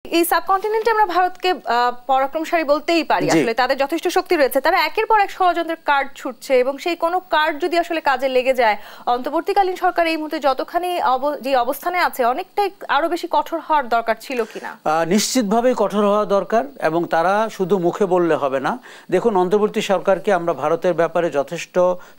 এই সাবকন্টিনেন্টে আমরা ভারতকে পরাক্রমশালী বলতেই পারি। আসলে তাদের যথেষ্ট শক্তি রয়েছে, তারা একের পর এক ষড়যন্ত্রের কার্ড ছুটছে এবং সেই কোনো কার্ড যদি আসলে কাজে লেগে যায়, অন্তর্বর্তীকালীন সরকার এই মুহূর্তে যতখানি যে অবস্থানে আছে অনেকটাই আরো বেশি কঠোর হওয়ার দরকার ছিল কিনা? নিশ্চিতভাবেই কঠোর হওয়া দরকার, এবং তারা শুধু মুখে বললে হবে না। দেখুন, অন্তর্বর্তী সরকারকে আমরা ভারতের ব্যাপারে যথেষ্ট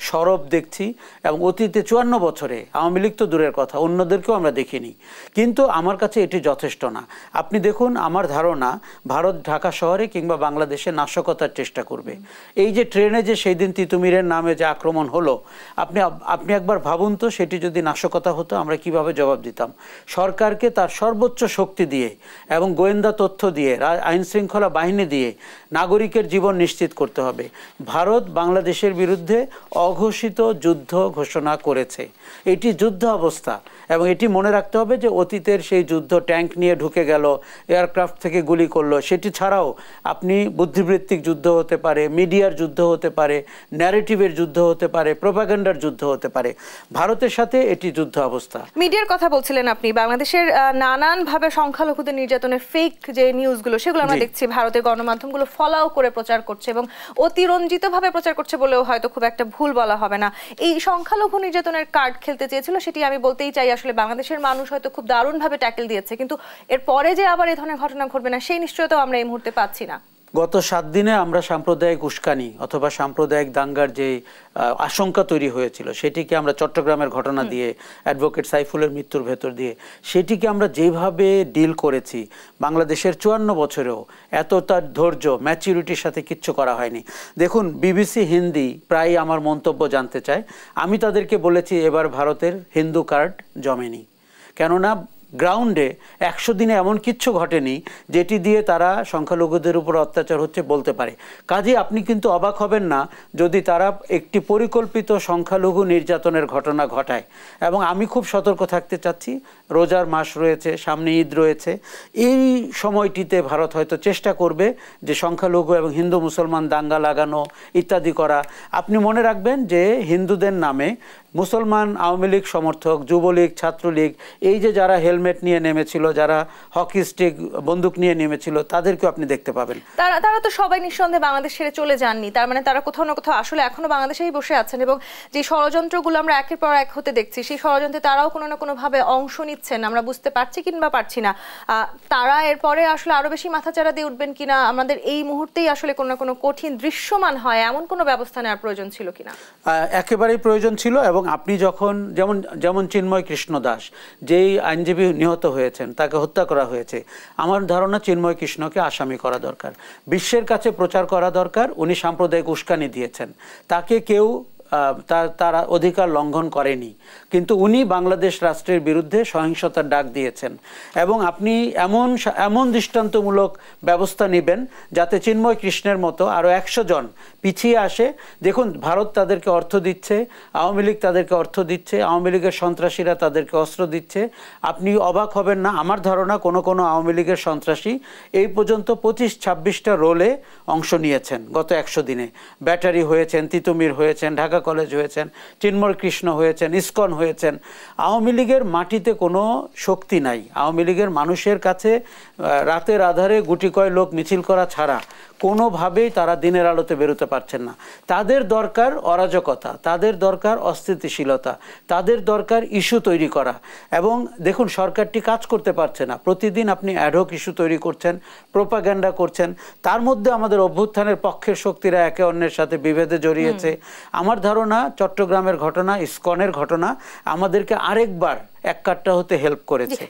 সরব দেখছি, এবং অতীতে 54 বছরে আওয়ামী লীগ তো দূরের কথা, অন্যদেরকেও আমরা দেখিনি, কিন্তু আমার কাছে এটি যথেষ্ট না। আপনি দেখুন, আমার ধারণা ভারত ঢাকা শহরে কিংবা বাংলাদেশে নাশকতার চেষ্টা করবে। এই যে ট্রেনে যে সেই দিন তিতুমিরের নামে যে আক্রমণ হলো, আপনি একবার ভাবুন তো, সেটি যদি নাশকতা হতো আমরা কিভাবে জবাব দিতাম? সরকারকে তার সর্বোচ্চ শক্তি দিয়ে এবং গোয়েন্দা তথ্য দিয়ে, আইন শৃঙ্খলা বাহিনী দিয়ে নাগরিকের জীবন নিশ্চিত করতে হবে। ভারত বাংলাদেশের বিরুদ্ধে অঘোষিত যুদ্ধ ঘোষণা করেছে, এটি যুদ্ধ অবস্থা, এবং এটি মনে রাখতে হবে যে অতীতের সেই যুদ্ধ, ট্যাঙ্ক নিয়ে ঢুকে গেল, এয়ারক্রাফট থেকে গুলি করলো, সেটি ছাড়াও আপনি বুদ্ধিবৃত্তিক যুদ্ধ হতে পারে, মিডিয়ার যুদ্ধ হতে পারে, ন্যারেটিভের যুদ্ধ হতে পারে, প্রোপাগান্ডার যুদ্ধ হতে পারে। ভারতের সাথে এটি যুদ্ধ অবস্থা। মিডিয়ার কথা বলছিলেন আপনি, বাংলাদেশের নানানভাবে সংখ্যালঘুদের নির্যাতনের ফেক যে নিউজগুলো, সেগুলো আমরা দেখছি ভারতের গণমাধ্যমগুলো ফলাও করে প্রচার করছে এবং অতিরঞ্জিতভাবে প্রচার করছে বলেও হয়তো খুব একটা ভুল বলা হবে না। এই সংখ্যালঘু নির্যাতনের কার্ড খেলতে চেয়েছিল, সেটি আমি বলতেই চাই আসলে বাংলাদেশের মানুষ হয়তো খুব দারুণভাবে ট্যাকেল দিয়েছে, কিন্তু এর পরে যে আবার এই ধরনের ঘটনা ঘটবে না সেই নিশ্চয়তাও আমরা এই মুহূর্তে পাচ্ছি না। গত 7 দিনে আমরা সাম্প্রদায়িক উস্কানি অথবা সাম্প্রদায়িক দাঙ্গার যে আশঙ্কা তৈরি হয়েছিল, সেটিকে আমরা চট্টগ্রামের ঘটনা দিয়ে, অ্যাডভোকেট সাইফুলের মৃত্যুর ভেতর দিয়ে, সেটিকে আমরা যেভাবে ডিল করেছি, বাংলাদেশের 54 বছরেও এত তার ধৈর্য, ম্যাচুরিটির সাথে কিচ্ছু করা হয়নি। দেখুন, বিবিসি হিন্দি প্রায় আমার মন্তব্য জানতে চায়। আমি তাদেরকে বলেছি এবার ভারতের হিন্দু কার্ড জমেনি, কেননা গ্রাউন্ডে 100 দিনে এমন কিচ্ছু ঘটেনি যেটি দিয়ে তারা সংখ্যালঘুদের উপর অত্যাচার হচ্ছে বলতে পারে। কাজে আপনি কিন্তু অবাক হবেন না যদি তারা একটি পরিকল্পিত সংখ্যালঘু নির্যাতনের ঘটনা ঘটায়। এবং আমি খুব সতর্ক থাকতে চাচ্ছি, রোজার মাস রয়েছে, সামনে ঈদ রয়েছে, এই সময়টিতে ভারত হয়তো চেষ্টা করবে যে সংখ্যালঘু এবং হিন্দু মুসলমান দাঙ্গা লাগানো ইত্যাদি করা। আপনি মনে রাখবেন যে হিন্দুদের নামে মুসলমান আওয়ামী লীগ সমর্থক, যুবলীগ, ছাত্রলীগ, এই যে যারা হেলমেট নিয়ে নেমেছিল, যারা হকি স্টিক বন্দুক নিয়ে নেমেছিল, তাদেরকেও আপনি দেখতে পাবেন। তারা তো সবাই নিঃসন্দেহে বাংলাদেশ ছেড়ে চলে যাননি, তার মানে তারা কোথাও না কোথাও আসলে এখনো বাংলাদেশেই বসে আছেন, এবং যে ষড়যন্ত্রগুলো আমরা একের পর এক হতে দেখছি, সেই ষড়যন্ত্রে তারাও কোনো না কোনোভাবে অংশ নিচ্ছেন, আমরা বুঝতে পারছি কিংবা পারছি না। তারা এরপরে আসলে আরো বেশি মাথাচাড়া দিয়ে উঠবেন কিনা আমাদের এই মুহূর্তেই আসলে কোনো না কোনো কঠিন দৃশ্যমান হয় এমন কোনো ব্যবস্থা নেওয়ার প্রয়োজন ছিল কিনা? একেবারেই প্রয়োজন ছিল। এবং আপনি যখন যেমন চিন্ময় কৃষ্ণ দাস, যেই আইনজীবী নিহত হয়েছেন, তাকে হত্যা করা হয়েছে, আমার ধারণা চিন্ময় কৃষ্ণকে আসামি করা দরকার, বিশ্বের কাছে প্রচার করা দরকার। উনি সাম্প্রদায়িক উস্কানি দিয়েছেন, তাকে কেউ তার অধিকার লঙ্ঘন করেনি, কিন্তু উনি বাংলাদেশ রাষ্ট্রের বিরুদ্ধে সহিংসতার ডাক দিয়েছেন। এবং আপনি এমন দৃষ্টান্তমূলক ব্যবস্থা নেবেন যাতে চিন্ময় কৃষ্ণের মতো আরও 100 জন পিছিয়ে আসে। দেখুন, ভারত তাদেরকে অর্থ দিচ্ছে, আওয়ামী লীগ তাদেরকে অর্থ দিচ্ছে, আওয়ামী লীগের সন্ত্রাসীরা তাদেরকে অস্ত্র দিচ্ছে। আপনি অবাক হবেন না, আমার ধারণা কোনো আওয়ামী লীগের সন্ত্রাসী এই পর্যন্ত 25-26টা রোলে অংশ নিয়েছেন গত 100 দিনে। ব্যাটারি হয়েছেন, তিতুমির হয়েছেন, ঢাকা কলেজ হয়েছেন, চিন্ময় কৃষ্ণ হয়েছেন, ইসকন হয়েছেন। আওয়ামী লীগের মাটিতে কোনো শক্তি নাই। আওয়ামী লীগের মানুষের কাছে রাতের আধারে গুটি কয় লোক মিছিল করা ছাড়া কোনোভাবেই তারা দিনের আলোতে বেরোতে পারছেন না। তাদের দরকার অরাজকতা, তাদের দরকার অস্থিতিশীলতা, তাদের দরকার ইস্যু তৈরি করা। এবং দেখুন, সরকারটি কাজ করতে পারছে না। প্রতিদিন আপনি অ্যাডহক ইস্যু তৈরি করছেন, প্রোপাগান্ডা করছেন, তার মধ্যে আমাদের অভ্যুত্থানের পক্ষের শক্তিরা একে অন্যের সাথে বিভেদে জড়িয়েছে। আমার ধারণা চট্টগ্রামের ঘটনা, ইসকনের ঘটনা আমাদেরকে আরেকবার এক কাট্টা হতে হেল্প করেছে।